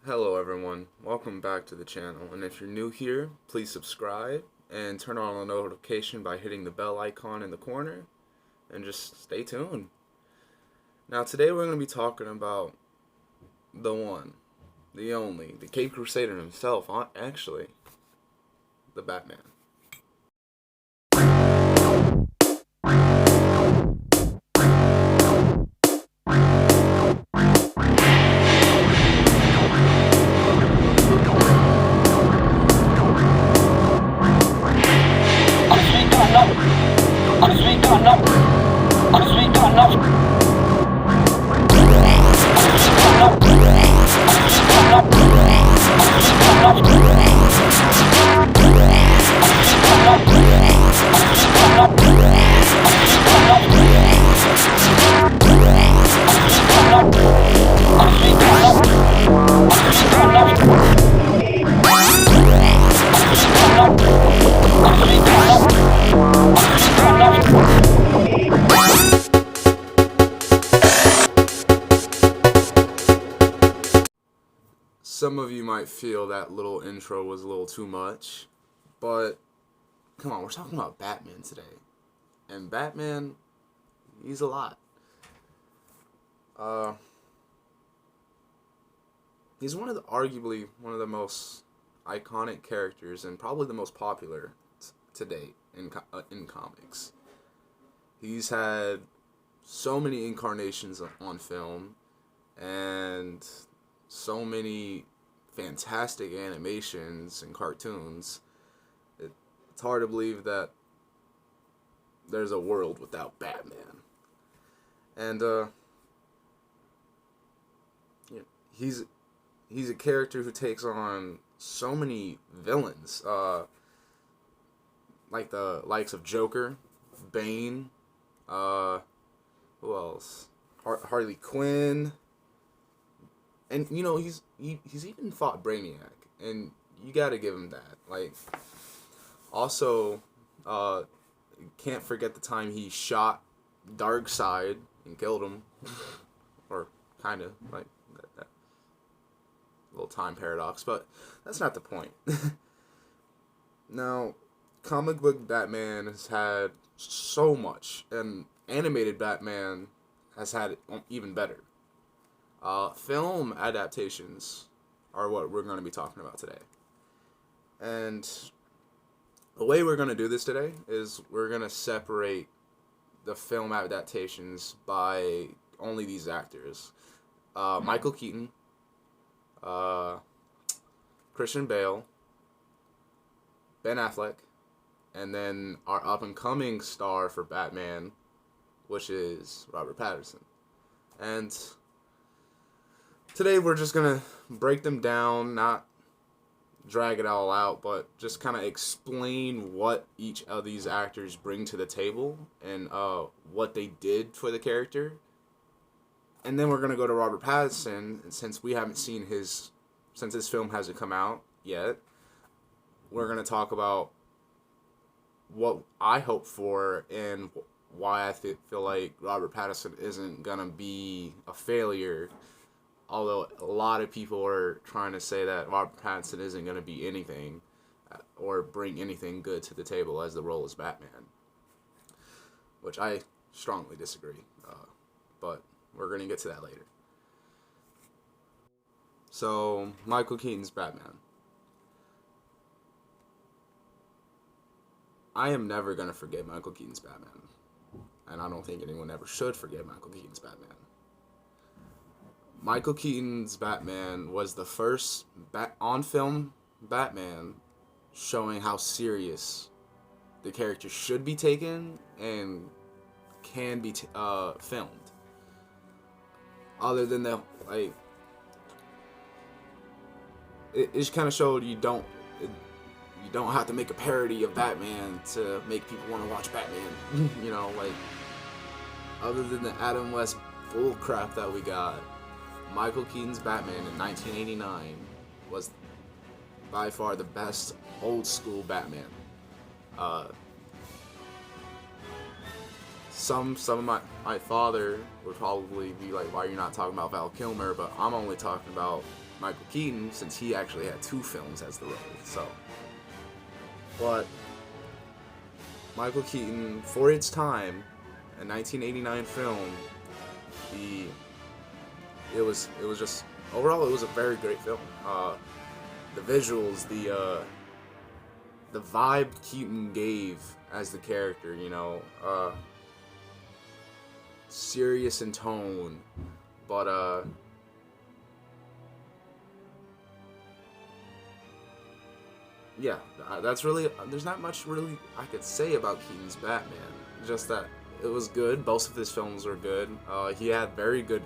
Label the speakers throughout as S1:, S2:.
S1: Hello everyone, welcome back to the channel, and if you're new here, please subscribe and turn on the notification by hitting the bell icon in the corner, and just stay tuned. Now today we're going to be talking about the one, the only, the Cape Crusader himself, actually, the Batman. Some of you might feel that little intro was a little too much, but come on, we're talking about Batman today. And Batman, he's a lot. He's arguably one of the most iconic characters and probably the most popular to date in comics. He's had so many incarnations on film and so many fantastic animations and cartoons. It's hard to believe that there's a world without Batman. And he's a character who takes on so many villains, like the likes of Joker, Bane, who else? Harley Quinn. And he's even fought Brainiac, and you gotta give him that. Like, also, can't forget the time he shot Darkseid and killed him, or kind of like that little time paradox. But that's not the point. Now, comic book Batman has had so much, and animated Batman has had it even better. Film adaptations are what we're going to be talking about today. And the way we're going to do this today is we're going to separate the film adaptations by only these actors. Michael Keaton, Christian Bale, Ben Affleck, and then our up-and-coming star for Batman, which is Robert Pattinson. And today we're just going to break them down, not drag it all out, but just kind of explain what each of these actors bring to the table and what they did for the character. And then we're going to go to Robert Pattinson, since we haven't seen since his film hasn't come out yet. We're going to talk about what I hope for and why I feel like Robert Pattinson isn't going to be a failure. Although a lot of people are trying to say that Robert Pattinson isn't going to be anything or bring anything good to the table as the role as Batman, which I strongly disagree. But we're going to get to that later. So, Michael Keaton's Batman. I am never going to forget Michael Keaton's Batman. And I don't think anyone ever should forget Michael Keaton's Batman. Michael Keaton's Batman was the first on-film Batman showing how serious the character should be taken and can be filmed. Other than the it just kind of showed you don't have to make a parody of Batman to make people want to watch Batman. Other than the Adam West bullcrap that we got, Michael Keaton's Batman in 1989 was by far the best old school Batman. Some of my father would probably be like, why are you not talking about Val Kilmer? But I'm only talking about Michael Keaton, since he actually had 2 films as the role. So, but Michael Keaton, for its time, a 1989 film, he it was just overall it was a very great film. The visuals, the vibe Keaton gave as the character, serious in tone, but yeah, that's really. There's not much really I could say about Keaton's Batman. Just that it was good. Both of his films were good. He had very good.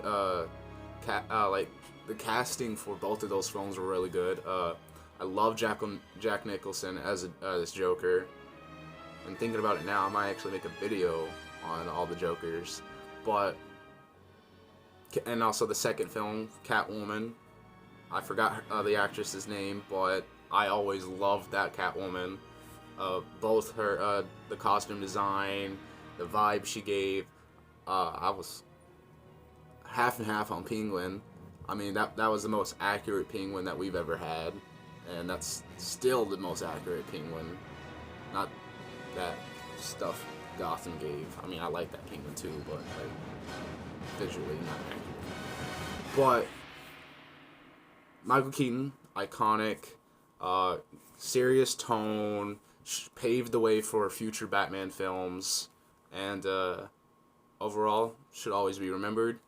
S1: Like the casting for both of those films were really good. I love Jack Nicholson as Joker. And thinking about it now, I might actually make a video on all the Jokers. But and also the second film, Catwoman. I forgot the actress's name, but I always loved that Catwoman. Both her, the costume design, the vibe she gave. I was half and half on Penguin. I mean, that was the most accurate Penguin that we've ever had, and that's still the most accurate Penguin. Not that stuff Gotham gave. I mean, I like that Penguin too, but like visually not accurate. But Michael Keaton, iconic, serious tone, paved the way for future Batman films, and overall should always be remembered.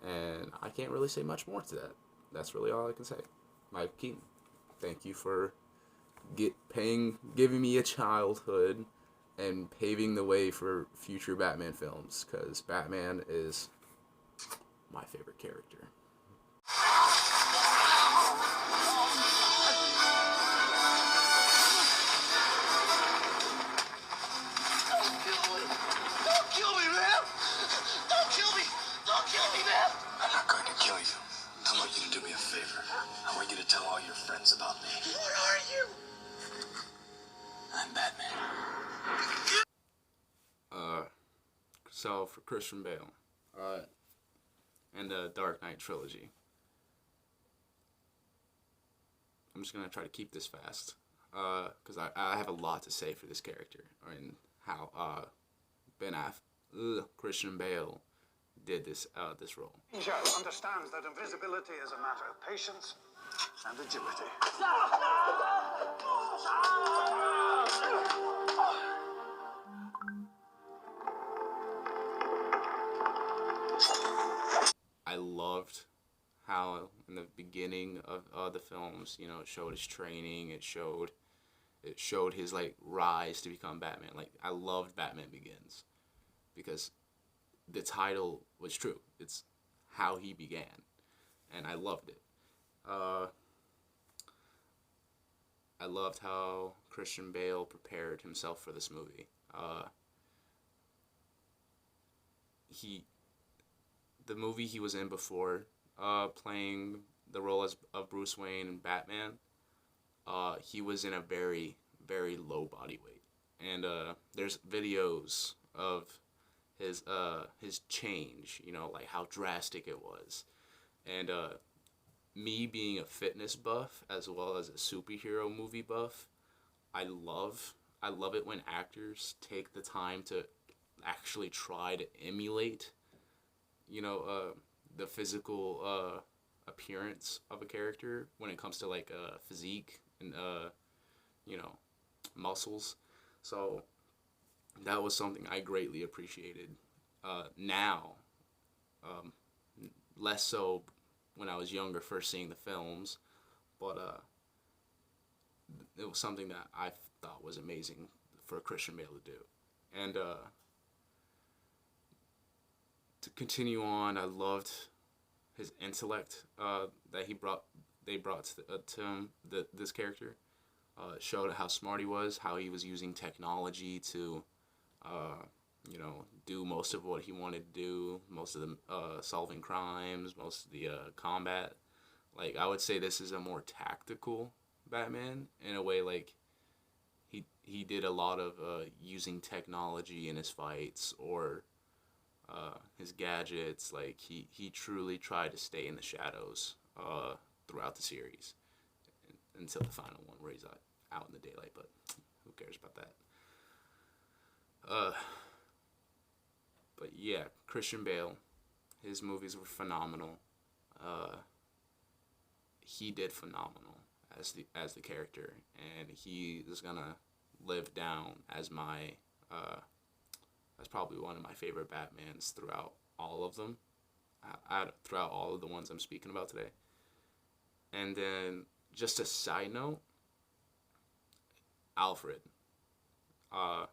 S1: And I can't really say much more to that. That's really all I can say. Michael Keaton, thank you for giving me a childhood and paving the way for future Batman films, because Batman is my favorite character.
S2: I want you to tell all your friends about me. What are you? I'm Batman.
S1: So for Christian Bale, and the Dark Knight trilogy, I'm just gonna try to keep this fast, because I have a lot to say for this character and how Christian Bale did this role.
S3: Joe understands that invisibility is a matter of patience and agility.
S1: I loved how in the beginning of the films, it showed his training, it showed his like rise to become Batman. Like I loved Batman Begins because the title was true. It's how he began, and I loved it. I loved how Christian Bale prepared himself for this movie. The movie he was in before, playing the role of Bruce Wayne and Batman, he was in a very, very low body weight, and there's videos of his change, like how drastic it was, and me being a fitness buff as well as a superhero movie buff, I love it when actors take the time to actually try to emulate, the physical appearance of a character when it comes to like physique and muscles. So that was something I greatly appreciated. Now, less so when I was younger, first seeing the films, but it was something that I thought was amazing for Christian Bale to do. And to continue on, I loved his intellect that they brought to him. This character showed how smart he was, how he was using technology to do most of what he wanted to do, most of the solving crimes, most of the combat. Like, I would say this is a more tactical Batman in a way. Like, he did a lot of using technology in his fights or his gadgets. Like, he truly tried to stay in the shadows throughout the series until the final one where he's out in the daylight. But who cares about that? But yeah, Christian Bale, his movies were phenomenal. He did phenomenal as the character, and he is gonna live down as my as probably one of my favorite Batmans throughout all of them, throughout all of the ones I'm speaking about today. And then just a side note, Alfred. I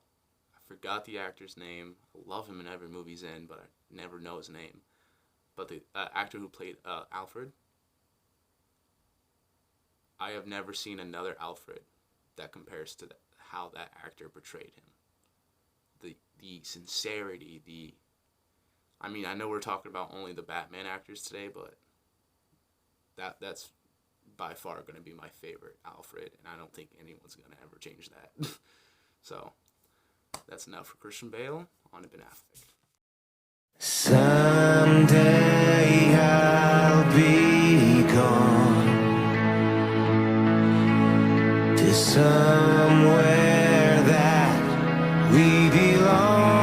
S1: forgot the actor's name. I love him in every movie he's in, but I never know his name. But the actor who played Alfred, I have never seen another Alfred that compares to how that actor portrayed him. The sincerity, I mean, I know we're talking about only the Batman actors today, but that's by far going to be my favorite Alfred, and I don't think anyone's going to ever change that. So, that's enough for Christian Bale. On to Ben Affleck.
S4: Someday I'll be gone to somewhere that we belong.